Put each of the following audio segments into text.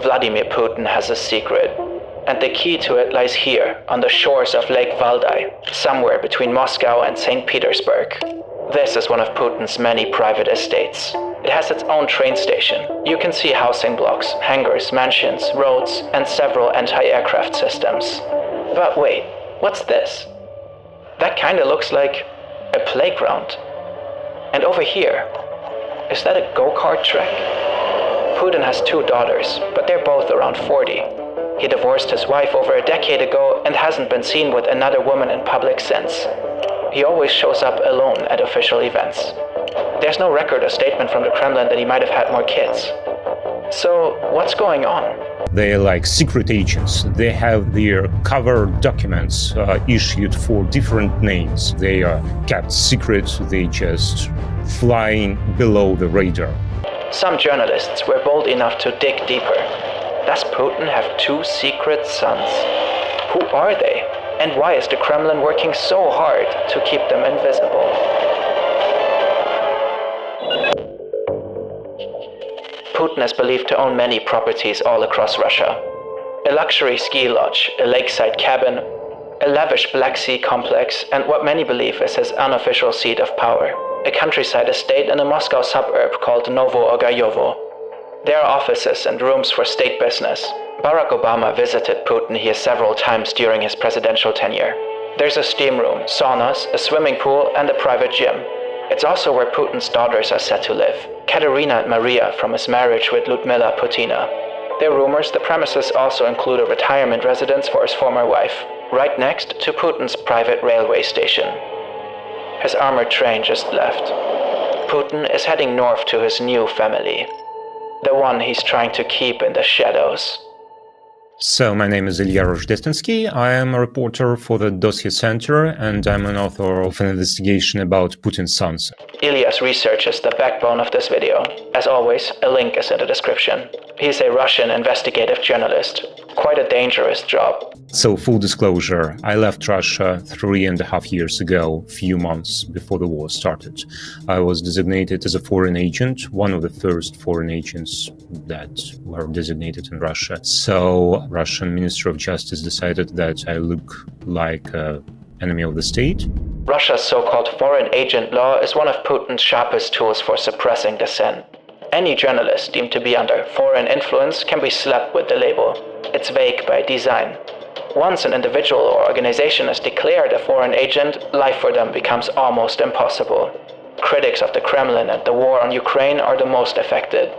Vladimir Putin has a secret, and the key to it lies here, on the shores of Lake Valdai, somewhere between Moscow and St. Petersburg. This is one of Putin's many private estates. It has its own train station. You can see housing blocks, hangars, mansions, roads, and several anti-aircraft systems. But wait, what's this? That kinda looks like a playground. And over here, is that a go-kart track? Putin has 2 daughters, but they're both around 40. He divorced his wife over a decade ago and hasn't been seen with another woman in public since. He always shows up alone at official events. There's no record or statement from the Kremlin that he might have had more kids. So, what's going on? They're like secret agents. They have their cover documents issued for different names. They are kept secret. They just flying below the radar. Some journalists were bold enough to dig deeper. Does Putin have 2 secret sons? Who are they? And why is the Kremlin working so hard to keep them invisible? Putin is believed to own many properties all across Russia. A luxury ski lodge, a lakeside cabin, a lavish Black Sea complex, and what many believe is his unofficial seat of power, a countryside estate in a Moscow suburb called Novo-Ogayovo. There are offices and rooms for state business. Barack Obama visited Putin here several times during his presidential tenure. There's a steam room, saunas, a swimming pool, and a private gym. It's also where Putin's daughters are said to live, Katerina and Maria from his marriage with Lyudmila Putina. There are rumors the premises also include a retirement residence for his former wife, right next to Putin's private railway station. His armored train just left. Putin is heading north to his new family, the one he's trying to keep in the shadows. So, my name is Ilya Rozhdestensky. I am a reporter for the Dossier Center, and I'm an author of an investigation about Putin's sons. Ilya's research is the backbone of this video. As always, a link is in the description. He's a Russian investigative journalist. Quite a dangerous job. So, full disclosure, I left Russia 3.5 years ago, few months before the war started. I was designated as a foreign agent, one of the first foreign agents that were designated in Russia. So, Russian Ministry of Justice decided that I look like an enemy of the state. Russia's so-called foreign agent law is one of Putin's sharpest tools for suppressing dissent. Any journalist deemed to be under foreign influence can be slapped with the label. It's vague by design. Once an individual or organization is declared a foreign agent, life for them becomes almost impossible. Critics of the Kremlin and the war on Ukraine are the most affected.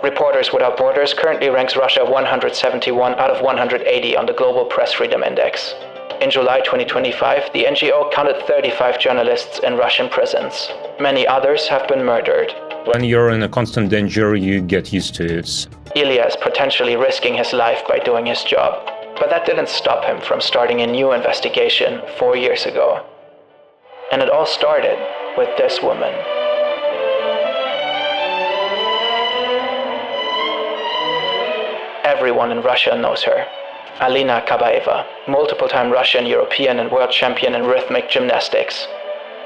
Reporters Without Borders currently ranks Russia 171 out of 180 on the Global Press Freedom Index. In July 2025, the NGO counted 35 journalists in Russian prisons. Many others have been murdered. When you're in a constant danger, you get used to it. Ilya is potentially risking his life by doing his job. But that didn't stop him from starting a new investigation 4 years ago. And it all started with this woman. Everyone in Russia knows her. Alina Kabaeva, multiple-time Russian, European, and world champion in rhythmic gymnastics.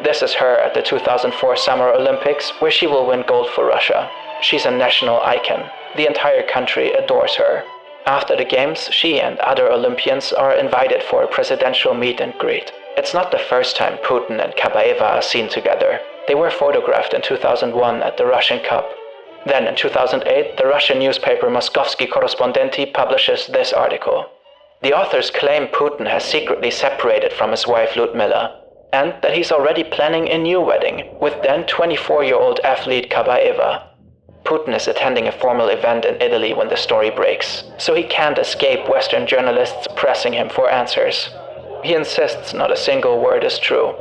This is her at the 2004 Summer Olympics, where she will win gold for Russia. She's a national icon. The entire country adores her. After the games, she and other Olympians are invited for a presidential meet and greet. It's not the first time Putin and Kabaeva are seen together. They were photographed in 2001 at the Russian Cup. Then in 2008, the Russian newspaper Moskovsky Korrespondenti publishes this article. The authors claim Putin has secretly separated from his wife Lyudmila, and that he's already planning a new wedding with then 24-year-old athlete Kabaeva. Putin is attending a formal event in Italy when the story breaks, so he can't escape Western journalists pressing him for answers. He insists not a single word is true.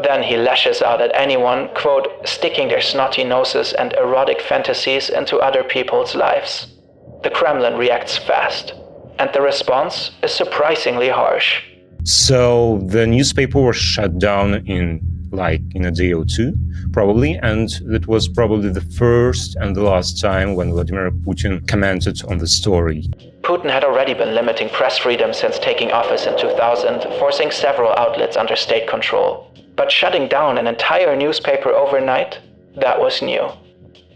Then he lashes out at anyone, quote, sticking their snotty noses and erotic fantasies into other people's lives. The Kremlin reacts fast, and the response is surprisingly harsh. So the newspaper was shut down in a day or two, probably, and it was probably the first and the last time when Vladimir Putin commented on the story. Putin had already been limiting press freedom since taking office in 2000, forcing several outlets under state control. But shutting down an entire newspaper overnight, that was new.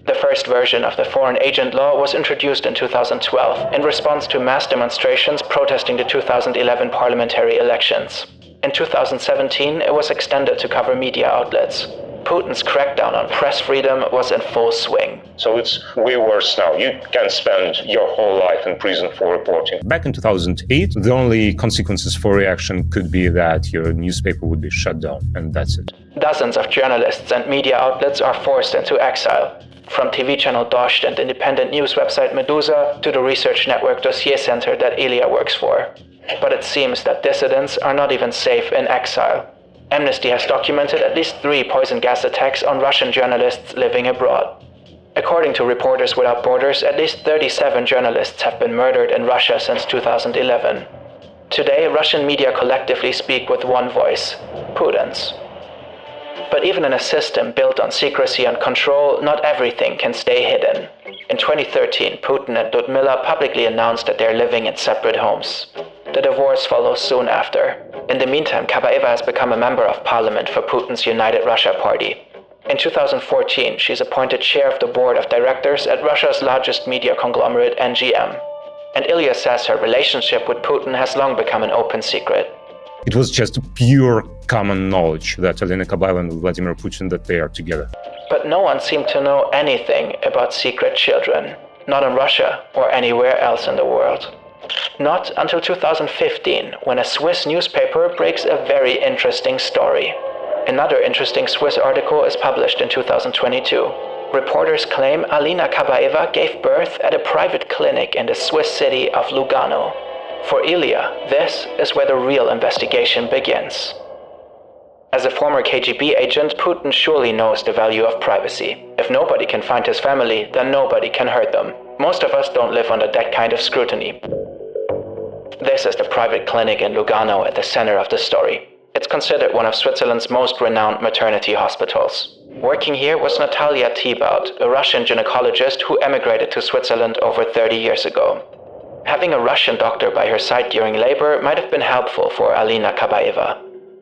The first version of the foreign agent law was introduced in 2012 in response to mass demonstrations protesting the 2011 parliamentary elections. In 2017, it was extended to cover media outlets. Putin's crackdown on press freedom was in full swing. So it's way worse now. You can spend your whole life in prison for reporting. Back in 2008, the only consequences for reaction could be that your newspaper would be shut down, and that's it. Dozens of journalists and media outlets are forced into exile. From TV channel Dost and independent news website Meduza to the research network Dossier Center that Ilya works for. But it seems that dissidents are not even safe in exile. Amnesty has documented at least 3 poison gas attacks on Russian journalists living abroad. According to Reporters Without Borders, at least 37 journalists have been murdered in Russia since 2011. Today, Russian media collectively speak with one voice: Putin's. But even in a system built on secrecy and control, not everything can stay hidden. In 2013, Putin and Lyudmila publicly announced that they're living in separate homes. The divorce follows soon after. In the meantime, Kabaeva has become a member of parliament for Putin's United Russia party. In 2014, she's appointed chair of the board of directors at Russia's largest media conglomerate, NGM. And Ilya says her relationship with Putin has long become an open secret. It was just pure common knowledge that Alina Kabaeva and Vladimir Putin, that they are together. But no one seemed to know anything about secret children, not in Russia or anywhere else in the world. Not until 2015, when a Swiss newspaper breaks a very interesting story. Another interesting Swiss article is published in 2022. Reporters claim Alina Kabaeva gave birth at a private clinic in the Swiss city of Lugano. For Ilya, this is where the real investigation begins. As a former KGB agent, Putin surely knows the value of privacy. If nobody can find his family, then nobody can hurt them. Most of us don't live under that kind of scrutiny. This is the private clinic in Lugano at the center of the story. It's considered one of Switzerland's most renowned maternity hospitals. Working here was Natalia Thibaut, a Russian gynecologist who emigrated to Switzerland over 30 years ago. Having a Russian doctor by her side during labor might have been helpful for Alina Kabaeva.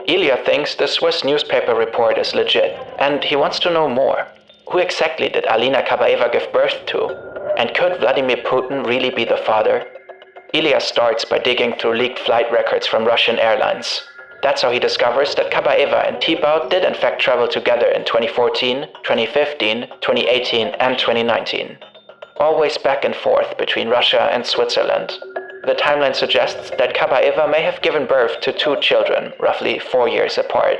Ilya thinks the Swiss newspaper report is legit, and he wants to know more. Who exactly did Alina Kabaeva give birth to? And could Vladimir Putin really be the father? Ilya starts by digging through leaked flight records from Russian airlines. That's how he discovers that Kabaeva and Thibaut did in fact travel together in 2014, 2015, 2018 and 2019. Always back and forth between Russia and Switzerland. The timeline suggests that Kabaeva may have given birth to 2 children, roughly 4 years apart.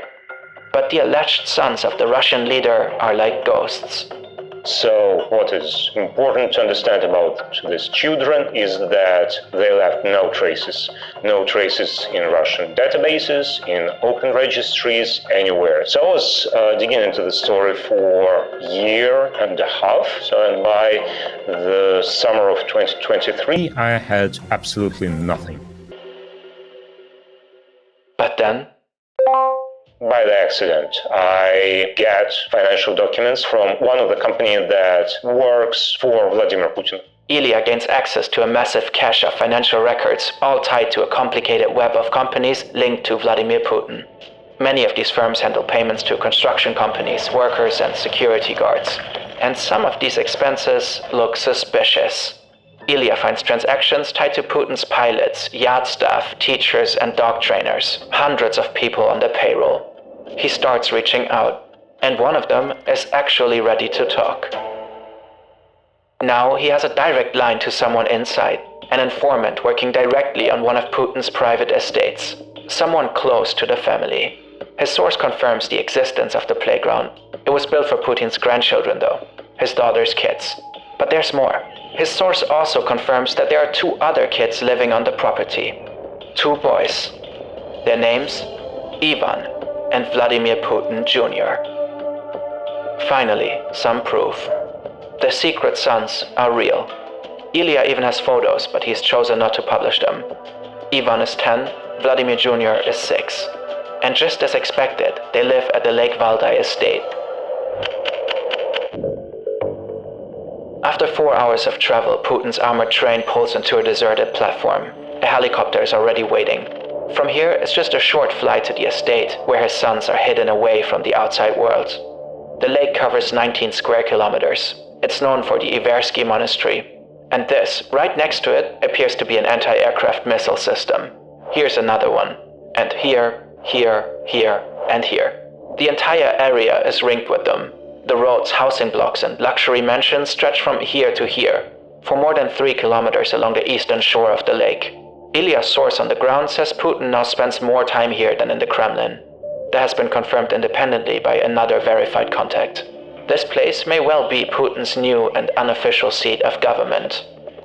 But the alleged sons of the Russian leader are like ghosts. So what is important to understand about these children is that they left no traces in Russian databases, in open registries, anywhere. So I was digging into the story for a year and a half. And by the summer of 2023, I had absolutely nothing. But then, by the accident, I get financial documents from one of the companies that works for Vladimir Putin. Ilya gains access to a massive cache of financial records, all tied to a complicated web of companies linked to Vladimir Putin. Many of these firms handle payments to construction companies, workers, and security guards. And some of these expenses look suspicious. Ilya finds transactions tied to Putin's pilots, yard staff, teachers, and dog trainers. Hundreds of people on the payroll. He starts reaching out, and one of them is actually ready to talk. Now he has a direct line to someone inside, an informant working directly on one of Putin's private estates, someone close to the family. His source confirms the existence of the playground. It was built for Putin's grandchildren though, his daughter's kids. But there's more. His source also confirms that there are 2 other kids living on the property. 2 boys. Their names? Ivan and Vladimir Putin Jr. Finally, some proof. The secret sons are real. Ilya even has photos, but he's chosen not to publish them. Ivan is 10, Vladimir Jr. is 6. And just as expected, they live at the Lake Valdai estate. After 4 hours of travel, Putin's armored train pulls into a deserted platform. A helicopter is already waiting. From here, it's just a short flight to the estate, where his sons are hidden away from the outside world. The lake covers 19 square kilometers. It's known for the Iversky Monastery. And this, right next to it, appears to be an anti-aircraft missile system. Here's another one. And here, and here. The entire area is ringed with them. The roads, housing blocks, and luxury mansions stretch from here to here, for more than 3 kilometers along the eastern shore of the lake. Ilya's source on the ground says Putin now spends more time here than in the Kremlin. That has been confirmed independently by another verified contact. This place may well be Putin's new and unofficial seat of government.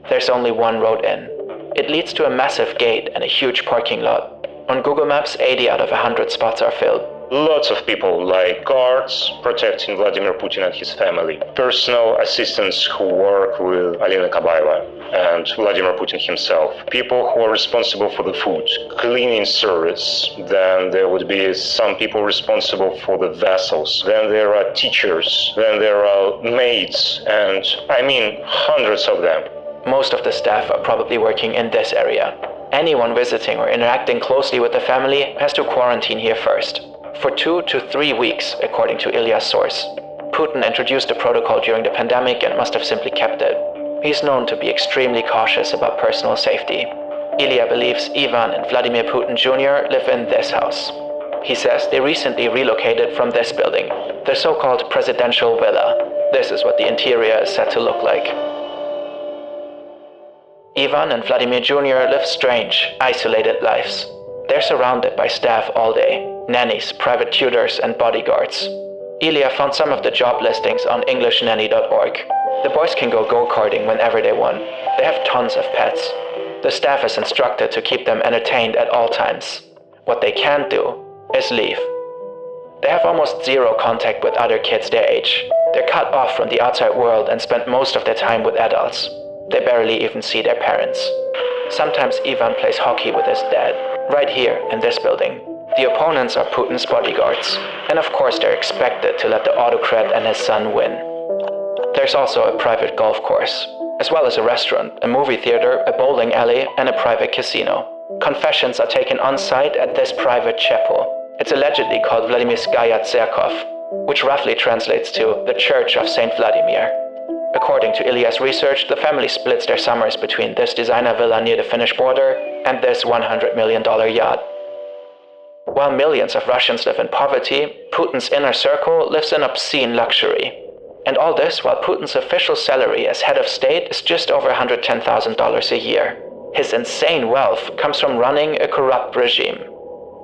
There's only one road in. It leads to a massive gate and a huge parking lot. On Google Maps, 80 out of 100 spots are filled. Lots of people, like guards protecting Vladimir Putin and his family, personal assistants who work with Alina Kabaeva and Vladimir Putin himself, people who are responsible for the food, cleaning service, then there would be some people responsible for the vessels, then there are teachers, then there are maids, and I mean hundreds of them. Most of the staff are probably working in this area. Anyone visiting or interacting closely with the family has to quarantine here first. For 2 to 3 weeks, according to Ilya's source. Putin introduced the protocol during the pandemic and must have simply kept it. He's known to be extremely cautious about personal safety. Ilya believes Ivan and Vladimir Putin Jr. live in this house. He says they recently relocated from this building, the so-called presidential villa. This is what the interior is said to look like. Ivan and Vladimir Jr. live strange, isolated lives. They're surrounded by staff all day. Nannies, private tutors, and bodyguards. Ilya found some of the job listings on EnglishNanny.org. The boys can go go-karting whenever they want. They have tons of pets. The staff is instructed to keep them entertained at all times. What they can't do is leave. They have almost zero contact with other kids their age. They're cut off from the outside world and spend most of their time with adults. They barely even see their parents. Sometimes Ivan plays hockey with his dad, right here in this building. The opponents are Putin's bodyguards, and of course they're expected to let the autocrat and his son win. There's also a private golf course, as well as a restaurant, a movie theater, a bowling alley, and a private casino. Confessions are taken on site at this private chapel. It's allegedly called Vladimirskaya Tserkov, which roughly translates to the Church of Saint Vladimir. According to Ilya's research, the family splits their summers between this designer villa near the Finnish border and this $100 million yacht. While millions of Russians live in poverty, Putin's inner circle lives in obscene luxury. And all this while Putin's official salary as head of state is just over $110,000 a year. His insane wealth comes from running a corrupt regime.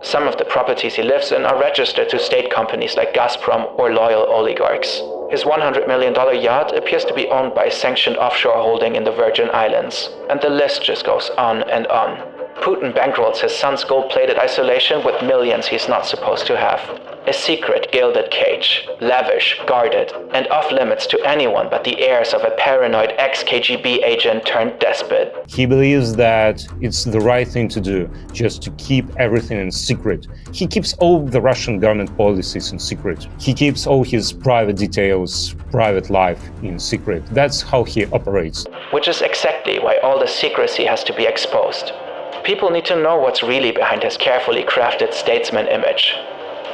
Some of the properties he lives in are registered to state companies like Gazprom or loyal oligarchs. His $100 million yacht appears to be owned by a sanctioned offshore holding in the Virgin Islands, and the list just goes on and on. Putin bankrolls his son's gold-plated isolation with millions he's not supposed to have. A secret gilded cage, lavish, guarded, and off-limits to anyone but the heirs of a paranoid ex-KGB agent turned despot. He believes that it's the right thing to do, just to keep everything in secret. He keeps all the Russian government policies in secret. He keeps all his private details, private life in secret. That's how he operates. Which is exactly why all the secrecy has to be exposed. People need to know what's really behind his carefully crafted statesman image.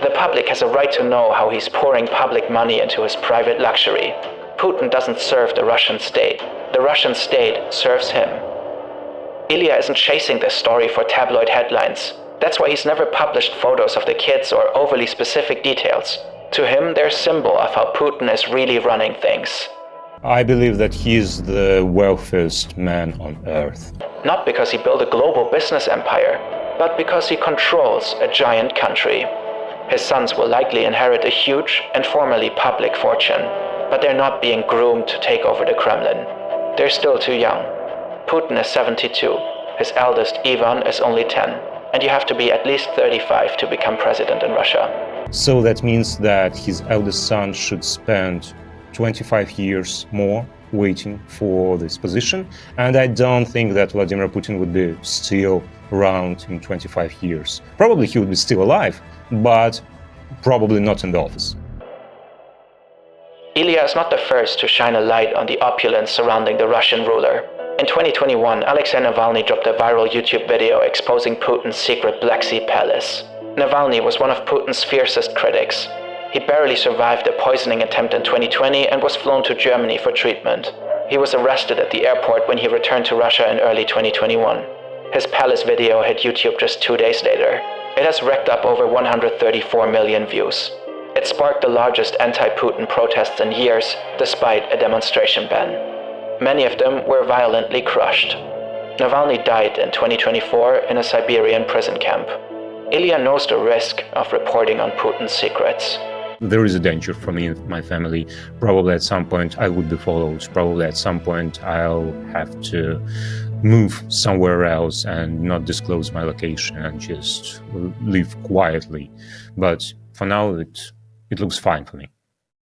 The public has a right to know how he's pouring public money into his private luxury. Putin doesn't serve the Russian state. The Russian state serves him. Ilya isn't chasing this story for tabloid headlines. That's why he's never published photos of the kids or overly specific details. To him, they're a symbol of how Putin is really running things. I believe that he is the wealthiest man on earth. Not because he built a global business empire, but because he controls a giant country. His sons will likely inherit a huge and formerly public fortune, but they're not being groomed to take over the Kremlin. They're still too young. Putin is 72, his eldest Ivan is only 10, and you have to be at least 35 to become president in Russia. So that means that his eldest son should spend 25 years more waiting for this position, and I don't think that Vladimir Putin would be still around in 25 years. Probably he would be still alive, but probably not in the office. Ilya is not the first to shine a light on the opulence surrounding the Russian ruler. In 2021, Alexei Navalny dropped a viral YouTube video exposing Putin's secret Black Sea palace. Navalny was one of Putin's fiercest critics. He barely survived a poisoning attempt in 2020 and was flown to Germany for treatment. He was arrested at the airport when he returned to Russia in early 2021. His palace video hit YouTube just 2 days later. It has racked up over 134 million views. It sparked the largest anti-Putin protests in years, despite a demonstration ban. Many of them were violently crushed. Navalny died in 2024 in a Siberian prison camp. Ilya knows the risk of reporting on Putin's secrets. There is a danger for me and my family. Probably at some point I would be followed. Probably at some point I'll have to move somewhere else and not disclose my location and just live quietly. But for now, it looks fine for me.